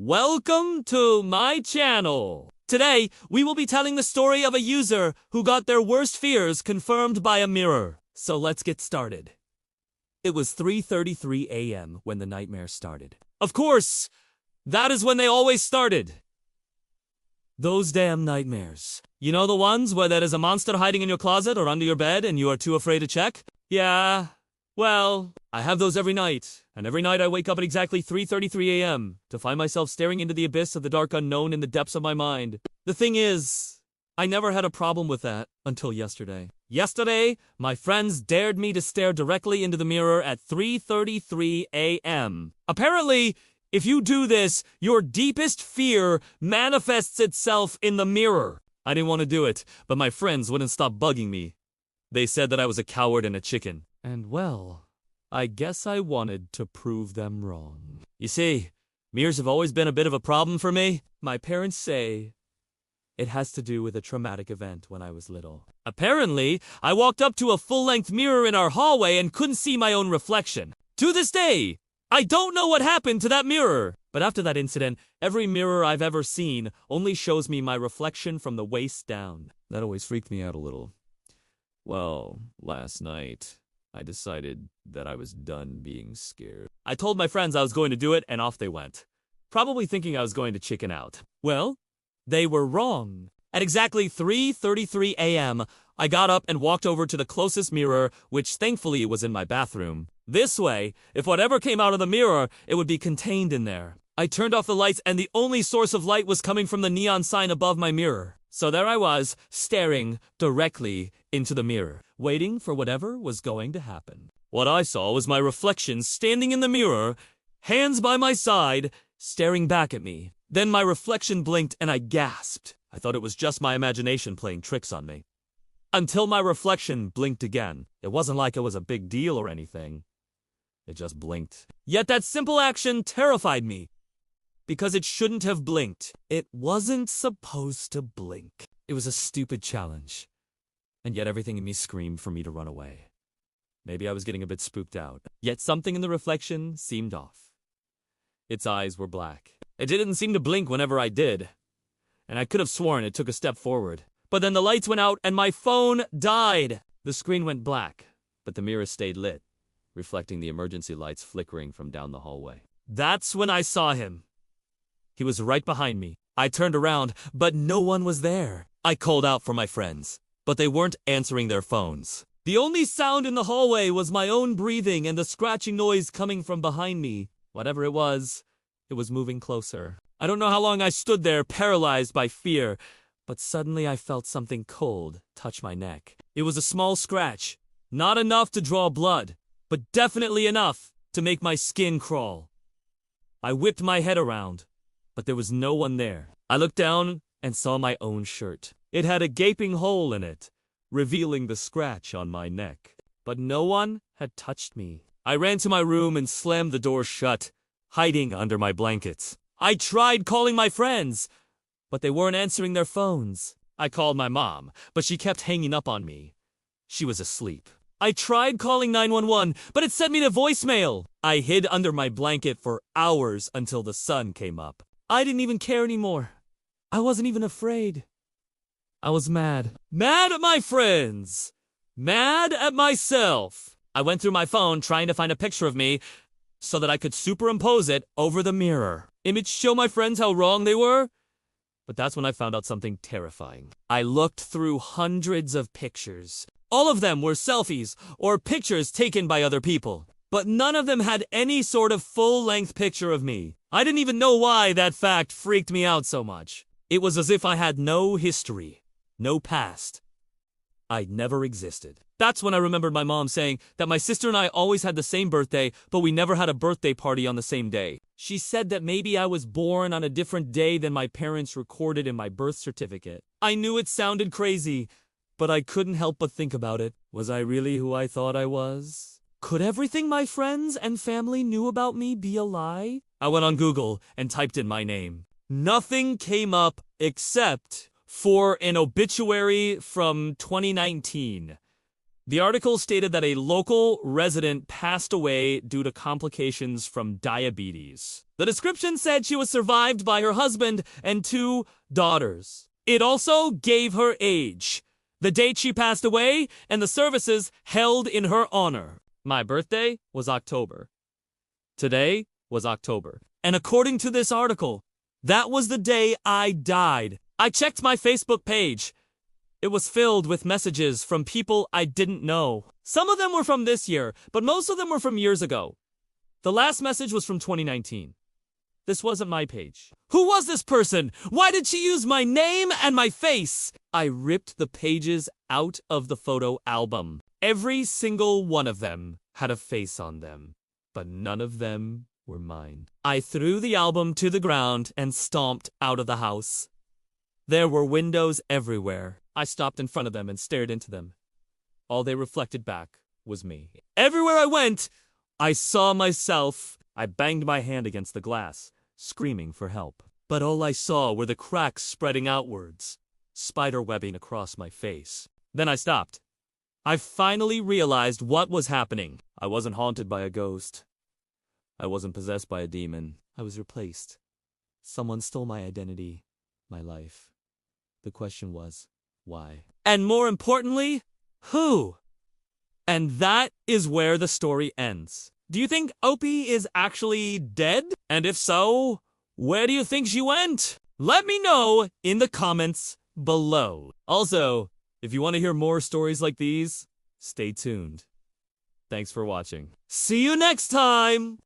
Welcome to my channel. Today, we will be telling the story of a user who got their worst fears confirmed by a mirror. So let's get started. It was 3:33 a.m. when the nightmare started. Of course, that is when they always started. Those damn nightmares. You know the ones where there is a monster hiding in your closet or under your bed and you are too afraid to check? Yeah, well, I have those every night. And every night I wake up at exactly 3:33 a.m. to find myself staring into the abyss of the dark unknown in the depths of my mind. The thing is, I never had a problem with that until yesterday. Yesterday, my friends dared me to stare directly into the mirror at 3:33 a.m. Apparently, if you do this, your deepest fear manifests itself in the mirror. I didn't want to do it, but my friends wouldn't stop bugging me. They said that I was a coward and a chicken. And well, I guess I wanted to prove them wrong. You see, mirrors have always been a bit of a problem for me. My parents say it has to do with a traumatic event when I was little. Apparently, I walked up to a full-length mirror in our hallway and couldn't see my own reflection. To this day, I don't know what happened to that mirror. But after that incident, every mirror I've ever seen only shows me my reflection from the waist down. That always freaked me out a little. Well, last night, I decided that I was done being scared. I told my friends I was going to do it, and off they went. Probably thinking I was going to chicken out. Well, they were wrong. At exactly 3:33 a.m., I got up and walked over to the closest mirror, which thankfully was in my bathroom. This way, if whatever came out of the mirror, it would be contained in there. I turned off the lights, and the only source of light was coming from the neon sign above my mirror. So there I was, staring directly into the mirror, waiting for whatever was going to happen. What I saw was my reflection standing in the mirror, hands by my side, staring back at me. Then my reflection blinked and I gasped. I thought it was just my imagination playing tricks on me. Until my reflection blinked again. It wasn't like it was a big deal or anything. It just blinked. Yet that simple action terrified me. Because it shouldn't have blinked. It wasn't supposed to blink. It was a stupid challenge. And yet everything in me screamed for me to run away. Maybe I was getting a bit spooked out. Yet something in the reflection seemed off. Its eyes were black. It didn't seem to blink whenever I did. And I could have sworn it took a step forward. But then the lights went out and my phone died. The screen went black, but the mirror stayed lit, reflecting the emergency lights flickering from down the hallway. That's when I saw him. He was right behind me. I turned around, but no one was there. I called out for my friends, but they weren't answering their phones. The only sound in the hallway was my own breathing and the scratching noise coming from behind me. Whatever it was moving closer. I don't know how long I stood there, paralyzed by fear, but suddenly I felt something cold touch my neck. It was a small scratch, not enough to draw blood, but definitely enough to make my skin crawl. I whipped my head around, but there was no one there. I looked down and saw my own shirt. It had a gaping hole in it, revealing the scratch on my neck. But no one had touched me. I ran to my room and slammed the door shut, hiding under my blankets. I tried calling my friends, but they weren't answering their phones. I called my mom, but she kept hanging up on me. She was asleep. I tried calling 911, but it sent me to voicemail. I hid under my blanket for hours until the sun came up. I didn't even care anymore. I wasn't even afraid. I was mad. Mad at my friends. Mad at myself. I went through my phone trying to find a picture of me so that I could superimpose it over the mirror. Image show my friends how wrong they were. But that's when I found out something terrifying. I looked through hundreds of pictures. All of them were selfies or pictures taken by other people. But none of them had any sort of full-length picture of me. I didn't even know why that fact freaked me out so much. It was as if I had no history, no past. I'd never existed. That's when I remembered my mom saying that my sister and I always had the same birthday, but we never had a birthday party on the same day. She said that maybe I was born on a different day than my parents recorded in my birth certificate. I knew it sounded crazy, but I couldn't help but think about it. Was I really who I thought I was? Could everything my friends and family knew about me be a lie? I went on Google and typed in my name. Nothing came up except for an obituary from 2019. The article stated that a local resident passed away due to complications from diabetes. The description said she was survived by her husband and 2 daughters. It also gave her age, the date she passed away, and the services held in her honor. My birthday was October. Today was October. And according to this article, that was the day I died. I checked my Facebook page. It was filled with messages from people I didn't know. Some of them were from this year, but most of them were from years ago. The last message was from 2019. This wasn't my page. Who was this person? Why did she use my name and my face? I ripped the pages out of the photo album. Every single one of them had a face on them, but none of them were mine. I threw the album to the ground and stomped out of the house. There were windows everywhere. I stopped in front of them and stared into them. All they reflected back was me. Everywhere I went, I saw myself. I banged my hand against the glass, screaming for help. But all I saw were the cracks spreading outwards, spider-webbing across my face. Then I stopped. I finally realized what was happening. I wasn't haunted by a ghost. I wasn't possessed by a demon. I was replaced. Someone stole my identity, my life. The question was, why? And more importantly, who? And that is where the story ends. Do you think Opie is actually dead? And if so, where do you think she went? Let me know in the comments below. Also, if you want to hear more stories like these, stay tuned. Thanks for watching. See you next time!